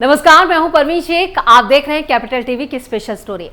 नमस्कार, मैं हूं परवीन शेख। आप देख रहे हैं कैपिटल टीवी की स्पेशल स्टोरी।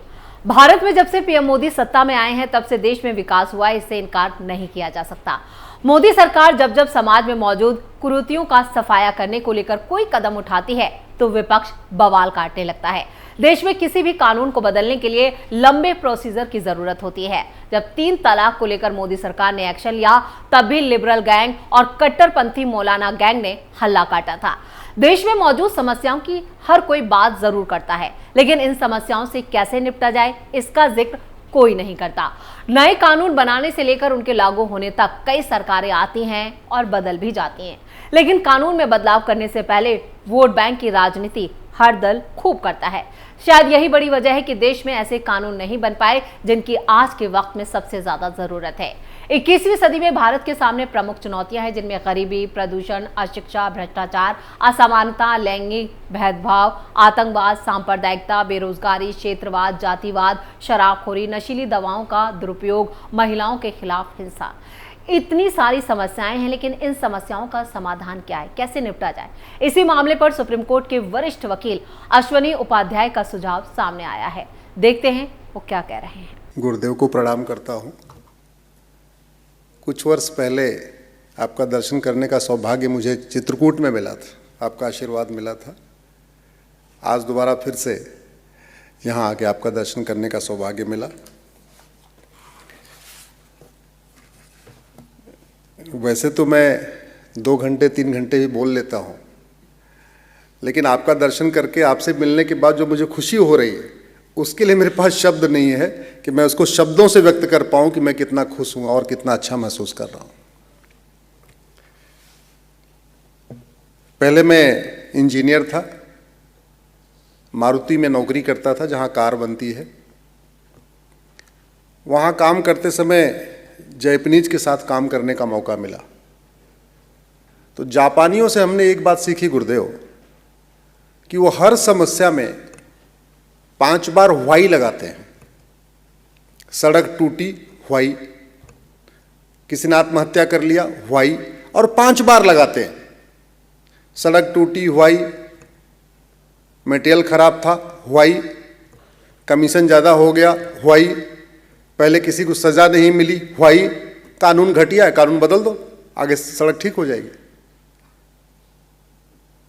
भारत में जब से पीएम मोदी सत्ता में आए हैं तब से देश में विकास हुआ है, इससे इनकार नहीं किया जा सकता। मोदी सरकार जब जब समाज में मौजूद कुरीतियों का सफाया करने को लेकर कोई कदम उठाती है तो विपक्ष बवाल काटने लगता है। देश में किसी भी कानून को बदलने के लिए लंबे प्रोसीजर की जरूरत होती है। जब 3 तलाक को लेकर मोदी सरकार ने एक्शन लिया तब भी लिबरल गैंग और कट्टरपंथी मौलाना गैंग ने हल्ला काटा था। देश में मौजूद समस्याओं की हर कोई बात जरूर करता है, लेकिन इन समस्याओं से कैसे निपटा जाए इसका जिक्र कोई नहीं करता। नए कानून बनाने से लेकर उनके लागू होने तक कई सरकारें आती हैं और बदल भी जाती हैं, लेकिन कानून में बदलाव करने से पहले वोट बैंक की राजनीति हर दल खूब करता है। शायद यही बड़ी वजह है कि देश में ऐसे कानून नहीं बन पाए जिनकी आज के वक्त में सबसे ज्यादा जरूरत है। 21वीं सदी में भारत के सामने प्रमुख चुनौतियां हैं, जिनमें गरीबी, प्रदूषण, अशिक्षा, भ्रष्टाचार, असमानता, लैंगिक भेदभाव, आतंकवाद, सांप्रदायिकता, बेरोजगारी, क्षेत्रवाद, जातिवाद, शराबखोरी, नशीली दवाओं का दुरुपयोग, महिलाओं के खिलाफ हिंसा। इतनी सारी समस्याएं हैं, लेकिन इन समस्याओं का समाधान क्या है, कैसे निपटा जाए? इसी मामले पर सुप्रीम कोर्ट के वरिष्ठ वकील अश्वनी उपाध्याय का सुझाव सामने आया है। देखते हैं वो क्या कह रहे हैं। गुरुदेव को प्रणाम करता हूं। कुछ वर्ष पहले आपका दर्शन करने का सौभाग्य मुझे चित्रकूट में मिला था, आपका आशीर्वाद मिला था। आज दोबारा फिर से यहाँ आके आपका दर्शन करने का सौभाग्य मिला। वैसे तो मैं 2 घंटे 3 घंटे भी बोल लेता हूँ, लेकिन आपका दर्शन करके आपसे मिलने के बाद जो मुझे खुशी हो रही है उसके लिए मेरे पास शब्द नहीं है कि मैं उसको शब्दों से व्यक्त कर पाऊँ कि मैं कितना खुश हूँ और कितना अच्छा महसूस कर रहा हूँ। पहले मैं इंजीनियर था, मारुति में नौकरी करता था जहाँ कार बनती है। वहाँ काम करते समय जापानीज के साथ काम करने का मौका मिला। तो जापानियों से हमने एक बात सीखी गुरुदेव, कि वो हर समस्या में 5 बार व्हाई लगाते हैं। सड़क टूटी, व्हाई, किसी ने आत्महत्या कर लिया, व्हाई, और 5 बार लगाते हैं। सड़क टूटी, व्हाई, मटेरियल खराब था, व्हाई, कमीशन ज़्यादा हो गया, व्हाई, पहले किसी को सजा नहीं मिली, व्हाई, कानून घटिया है, कानून बदल दो, आगे सड़क ठीक हो जाएगी।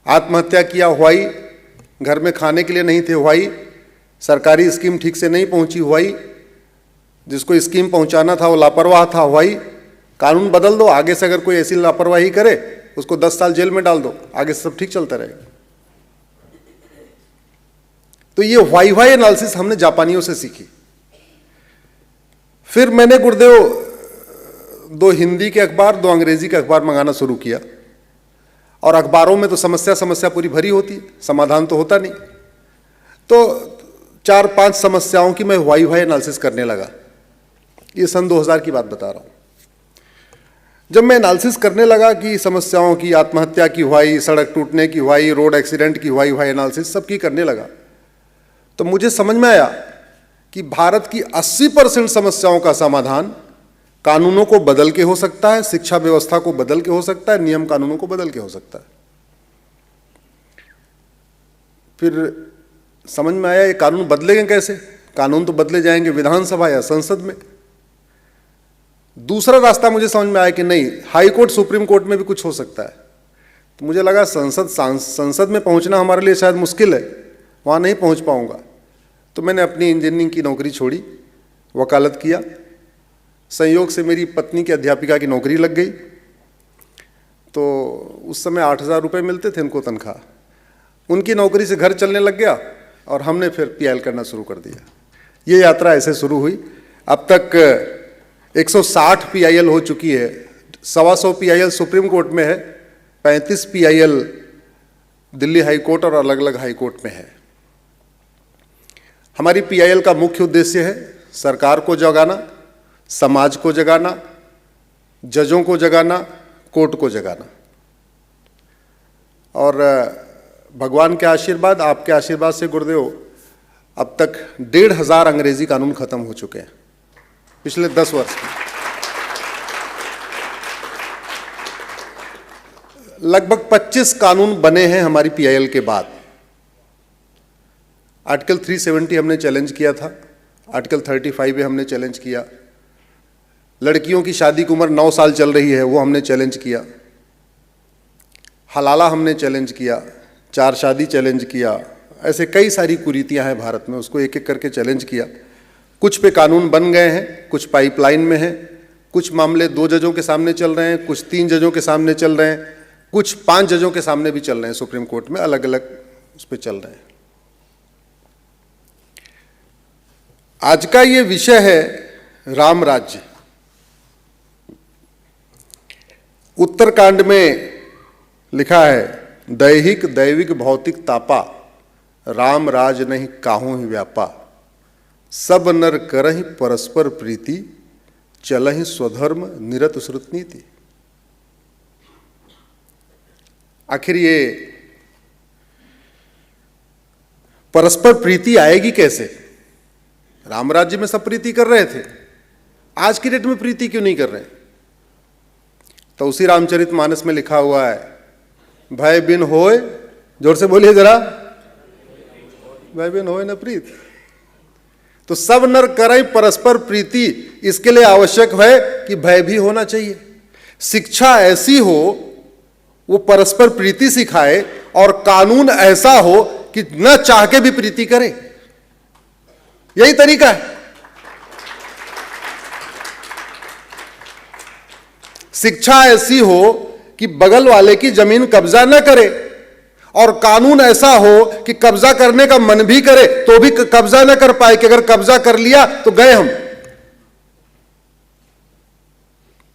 आत्महत्या किया, व्हाई, घर में खाने के लिए नहीं थे, व्हाई, सरकारी स्कीम ठीक से नहीं पहुंची, व्हाई, जिसको स्कीम पहुंचाना था वो लापरवाह था, व्हाई, कानून बदल दो, आगे से अगर कोई ऐसी लापरवाही करे उसको 10 साल जेल में डाल दो, आगे से सब ठीक चलता रहेगा। तो ये व्हाई एनालिसिस हमने जापानियों से सीखी। फिर मैंने गुरुदेव 2 हिंदी के अखबार 2 अंग्रेजी के अखबार मंगाना शुरू किया, और अखबारों में तो समस्या पूरी भरी होती है, समाधान तो होता नहीं। तो 4-5 समस्याओं की मैं व्हाई एनालिसिस करने लगा। ये सन 2000 की बात बता रहा हूँ। जब मैं एनालिसिस करने लगा कि समस्याओं की, आत्महत्या की व्हाई, सड़क टूटने की व्हाई, रोड एक्सीडेंट की व्हाई एनालिसिस सबकी करने लगा, तो मुझे समझ में आया कि भारत की 80% समस्याओं का समाधान कानूनों को बदल के हो सकता है, शिक्षा व्यवस्था को बदल के हो सकता है, नियम कानूनों को बदल के हो सकता है। फिर समझ में आया ये कानून बदलेंगे कैसे? कानून तो बदले जाएंगे विधानसभा या संसद में। दूसरा रास्ता मुझे समझ में आया कि नहीं, हाई कोर्ट सुप्रीम कोर्ट में भी कुछ हो सकता है। तो मुझे लगा संसद में पहुंचना हमारे लिए शायद मुश्किल है, वहां नहीं पहुंच पाऊंगा। तो मैंने अपनी इंजीनियरिंग की नौकरी छोड़ी, वकालत किया। संयोग से मेरी पत्नी की अध्यापिका की नौकरी लग गई। तो उस समय 8000 रुपये मिलते थे उनको तनख्वाह। उनकी नौकरी से घर चलने लग गया और हमने फिर पीआईएल करना शुरू कर दिया। ये यात्रा ऐसे शुरू हुई। अब तक 160 पीआईएल हो चुकी है। 125 पीआईएल सुप्रीम कोर्ट में है, 35 पीआईएल दिल्ली हाई कोर्ट और अलग अलग हाई कोर्ट में है। हमारी पीआईएल का मुख्य उद्देश्य है सरकार को जगाना, समाज को जगाना, जजों को जगाना, कोर्ट को जगाना। और भगवान के आशीर्वाद, आपके आशीर्वाद से गुरुदेव, अब तक 1500 अंग्रेजी कानून खत्म हो चुके हैं पिछले 10 वर्ष में। लगभग 25 कानून बने हैं हमारी पीआईएल के बाद। आर्टिकल 370 हमने चैलेंज किया था, आर्टिकल 35 भी हमने चैलेंज किया, लड़कियों की शादी की उम्र 9 साल चल रही है वो हमने चैलेंज किया, हलाला हमने चैलेंज किया, 4 शादी चैलेंज किया। ऐसे कई सारी कुरीतियां हैं भारत में, उसको एक एक करके चैलेंज किया। कुछ पे कानून बन गए हैं, कुछ पाइपलाइन में हैं, कुछ मामले 2 जजों के सामने चल रहे हैं, कुछ 3 जजों के सामने चल रहे हैं, कुछ 5 जजों के सामने भी चल रहे हैं सुप्रीम कोर्ट में, अलग अलग उस पर चल रहे हैं। आज का ये विषय है राम राज्य। उत्तरकांड में लिखा है, दैहिक दैविक भौतिक तापा, राम राज नहीं काहू ही व्यापा, सब नर करहि परस्पर प्रीति, चलहि स्वधर्म निरत श्रुत नीति। आखिर ये परस्पर प्रीति आएगी कैसे? राम राज्य में सब प्रीति कर रहे थे, आज की डेट में प्रीति क्यों नहीं कर रहे? तो उसी रामचरितमानस में लिखा हुआ है, भय बिन होए, जोर से बोलिए जरा, भय बिन होए न प्रीत। तो सब नर करई परस्पर प्रीति, इसके लिए आवश्यक है कि भय भी होना चाहिए। शिक्षा ऐसी हो वो परस्पर प्रीति सिखाए, और कानून ऐसा हो कि न चाह के भी प्रीति करे। यही तरीका है। शिक्षा ऐसी हो कि बगल वाले की जमीन कब्जा न करे, और कानून ऐसा हो कि कब्जा करने का मन भी करे तो भी कब्जा न कर पाए, कि अगर कब्जा कर लिया तो गए हम।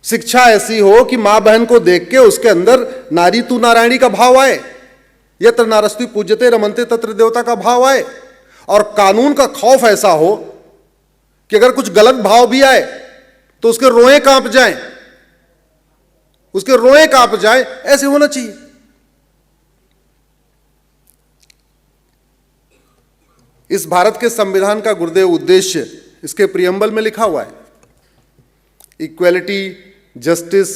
शिक्षा ऐसी हो कि मां बहन को देख के उसके अंदर नारी तू नारायणी का भाव आए, यत्र नारस्ति पूज्यते रमन्ते तत्र देवता का भाव आए। और कानून का खौफ ऐसा हो कि अगर कुछ गलत भाव भी आए तो उसके रोए कांप जाएं, उसके रोए कांप जाए, ऐसे होना चाहिए। इस भारत के संविधान का गुरुदेव उद्देश्य इसके प्रियम्बल में लिखा हुआ है, equality, justice,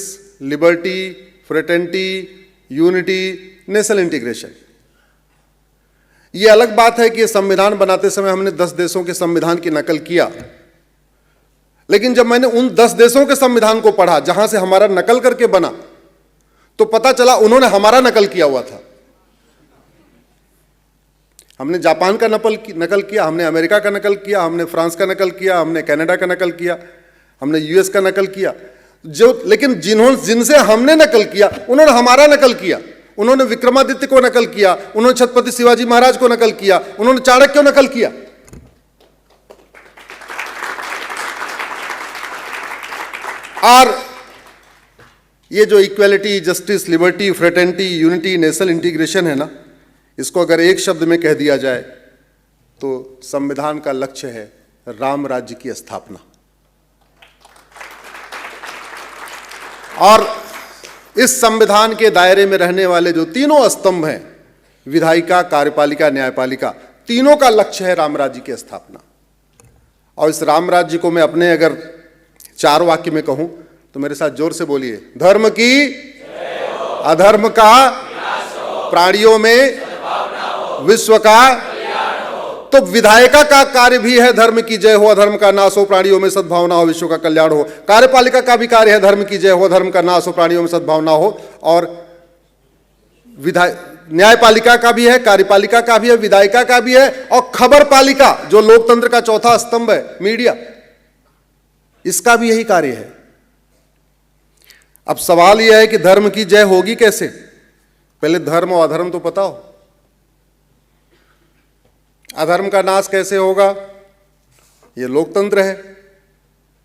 liberty, fraternity, unity, national integration. यह अलग बात है कि यह संविधान बनाते समय हमने 10 देशों के संविधान की नकल किया, लेकिन जब मैंने उन 10 देशों के संविधान को पढ़ा जहां से हमारा नकल करके बना, तो पता चला उन्होंने हमारा नकल किया हुआ था। हमने जापान का नकल किया, हमने अमेरिका का नकल किया, हमने फ्रांस का नकल किया, हमने कनाडा का नकल किया, हमने यूएस का नकल किया। लेकिन जिनसे हमने नकल किया उन्होंने हमारा नकल किया। उन्होंने विक्रमादित्य को नकल किया, उन्होंने छत्रपति शिवाजी महाराज को नकल किया, उन्होंने चाणक्य को नकल किया। और ये जो equality, justice, liberty, fraternity, unity, national integration है ना, इसको अगर एक शब्द में कह दिया जाए तो संविधान का लक्ष्य है राम राज्य की स्थापना। और इस संविधान के दायरे में रहने वाले जो तीनों स्तंभ हैं, विधायिका, कार्यपालिका, न्यायपालिका, तीनों का लक्ष्य है राम राज्य की स्थापना। और इस राम राज्य को मैं अपने अगर 4 वाक्य में कहूं तो मेरे साथ जोर से बोलिए, धर्म की, अधर्म का, प्राणियों में विश्व का। तो विधायिका का कार्य भी है धर्म की जय हो, अधर्म का नाश हो, प्राणियों में सद्भावना हो, विश्व का कल्याण हो। कार्यपालिका का भी कार्य है धर्म की जय हो, अधर्म का नाश हो, प्राणियों में सद्भावना हो। और न्यायपालिका का भी है, कार्यपालिका का भी है, विधायिका का भी है, और खबर पालिका जो लोकतंत्र का चौथा स्तंभ है, मीडिया, इसका भी यही कार्य है। अब सवाल यह है कि धर्म की जय होगी कैसे? पहले धर्म और अधर्म तो पता हो। अधर्म का नाश कैसे होगा? ये लोकतंत्र है,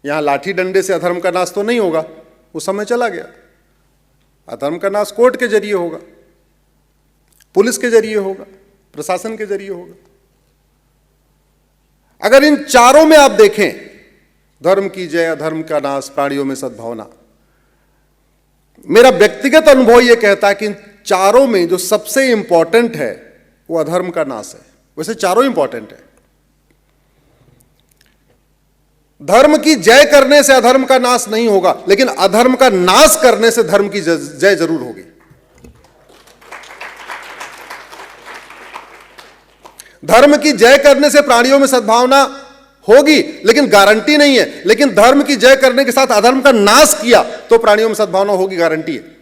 यहां लाठी डंडे से अधर्म का नाश तो नहीं होगा, वो समय चला गया। अधर्म का नाश कोर्ट के जरिए होगा, पुलिस के जरिए होगा, प्रशासन के जरिए होगा। अगर इन चारों में आप देखें, धर्म की जय, अधर्म का नाश, प्राणियों में सद्भावना, मेरा व्यक्तिगत अनुभव यह कहता है कि इन चारों में जो सबसे इंपॉर्टेंट है वो अधर्म का नाश है। वैसे चारों इंपॉर्टेंट है। धर्म की जय करने से अधर्म का नाश नहीं होगा, लेकिन अधर्म का नाश करने से धर्म की जय जरूर होगी। धर्म की जय करने से प्राणियों में सद्भावना होगी, लेकिन गारंटी नहीं है। लेकिन धर्म की जय करने के साथ अधर्म का नाश किया तो प्राणियों में सद्भावना होगी, गारंटी है।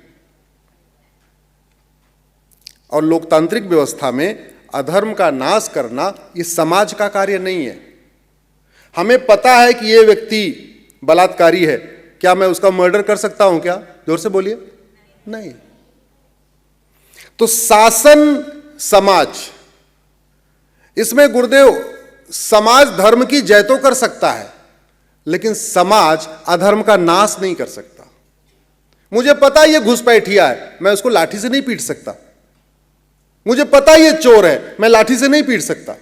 और लोकतांत्रिक व्यवस्था में अधर्म का नाश करना इस समाज का कार्य नहीं है। हमें पता है कि यह व्यक्ति बलात्कारी है, क्या मैं उसका मर्डर कर सकता हूं? क्या, जोर से बोलिए, नहीं। तो शासन समाज, इसमें गुरुदेव समाज धर्म की जय तो कर सकता है, लेकिन समाज अधर्म का नाश नहीं कर सकता। मुझे पता है ये घुसपैठिया है, मैं उसको लाठी से नहीं पीट सकता। मुझे पता है ये चोर है, मैं लाठी से नहीं पीट सकता।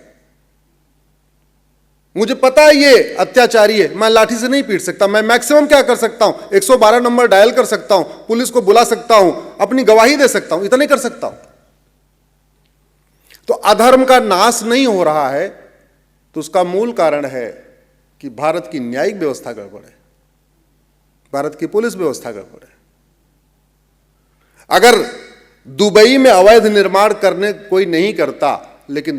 मुझे पता है ये अत्याचारी है, मैं लाठी से नहीं पीट सकता। मैं मैक्सिमम क्या कर सकता हूं? 112 नंबर डायल कर सकता हूं, पुलिस को बुला सकता हूं, अपनी गवाही दे सकता हूं, इतना ही कर सकता हूं। तो अधर्म का नाश नहीं हो रहा है, तो उसका मूल कारण है कि भारत की न्यायिक व्यवस्था गड़बड़ है, भारत की पुलिस व्यवस्था गड़बड़ है। अगर दुबई में अवैध निर्माण करने कोई नहीं करता, लेकिन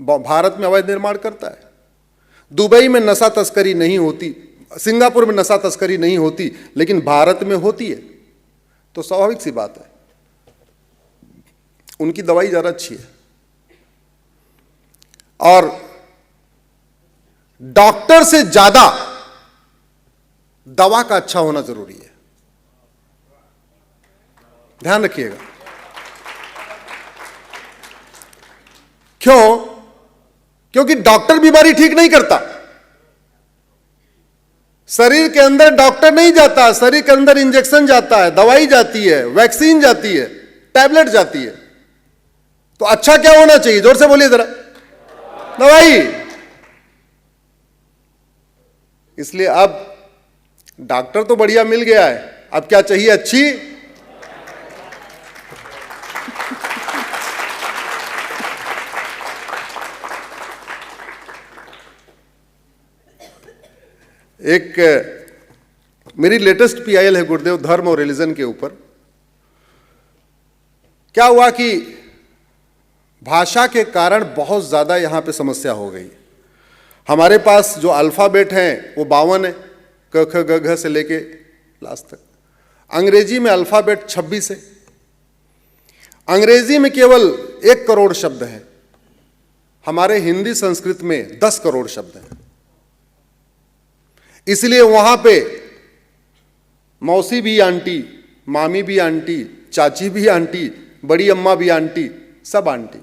भारत में अवैध निर्माण करता है। दुबई में नशा तस्करी नहीं होती, सिंगापुर में नशा तस्करी नहीं होती, लेकिन भारत में होती है, तो स्वाभाविक सी बात है उनकी दवाई ज्यादा अच्छी है। और डॉक्टर से ज्यादा दवा का अच्छा होना जरूरी है, ध्यान रखिएगा। क्यों? क्योंकि डॉक्टर बीमारी ठीक नहीं करता। शरीर के अंदर डॉक्टर नहीं जाता, शरीर के अंदर इंजेक्शन जाता है, दवाई जाती है, वैक्सीन जाती है, टैबलेट जाती है। तो अच्छा क्या होना चाहिए? जोर से बोलिए जरा, दवाई। इसलिए अब डॉक्टर तो बढ़िया मिल गया है, अब क्या चाहिए? अच्छी एक मेरी लेटेस्ट पीआईएल है गुरुदेव, धर्म और रिलीजन के ऊपर। क्या हुआ कि भाषा के कारण बहुत ज्यादा यहां पे समस्या हो गई। हमारे पास जो अल्फाबेट हैं वो 52 है, क ख ग घ से लेके लास्ट तक। अंग्रेजी में अल्फाबेट 26 है। अंग्रेजी में केवल 1 करोड़ शब्द हैं, हमारे हिंदी संस्कृत में 10 करोड़ शब्द हैं। इसलिए वहां पे मौसी भी आंटी, मामी भी आंटी, चाची भी आंटी, बड़ी अम्मा भी आंटी, सब आंटी।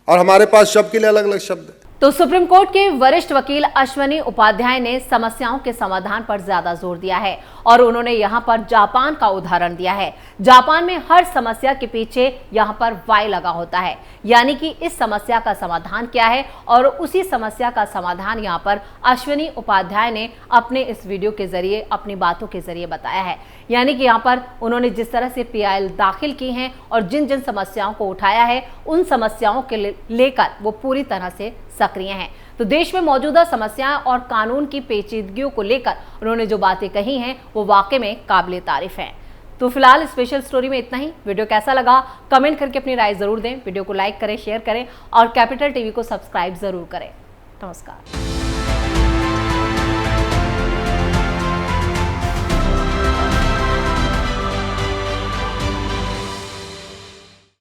और हमारे पास शब्द के लिए अलग अलग शब्द है। तो सुप्रीम कोर्ट के वरिष्ठ वकील अश्वनी उपाध्याय ने समस्याओं के समाधान पर ज्यादा जोर दिया है और उन्होंने यहां पर जापान का उदाहरण दिया है। जापान में हर समस्या के पीछे यहां पर वाई लगा होता है, यानी कि इस समस्या का समाधान क्या है, और उसी समस्या का समाधान यहां पर अश्वनी उपाध्याय ने अपने इस वीडियो के जरिए, अपनी बातों के जरिए बताया है। यानी कि यहाँ पर उन्होंने जिस तरह से पीआईएल दाखिल की हैं और जिन जिन समस्याओं को उठाया है, उन समस्याओं के लेकर वो पूरी तरह से सक्रिय हैं। तो देश में मौजूदा समस्याएं और कानून की पेचीदगियों को लेकर उन्होंने जो बातें कही हैं वो वाकई में काबिले तारीफ हैं। तो फिलहाल स्पेशल स्टोरी में इतना ही। वीडियो कैसा लगा कमेंट करके अपनी राय जरूर दें। वीडियो को लाइक करें, शेयर करें और कैपिटल टीवी को सब्सक्राइब जरूर करें। नमस्कार।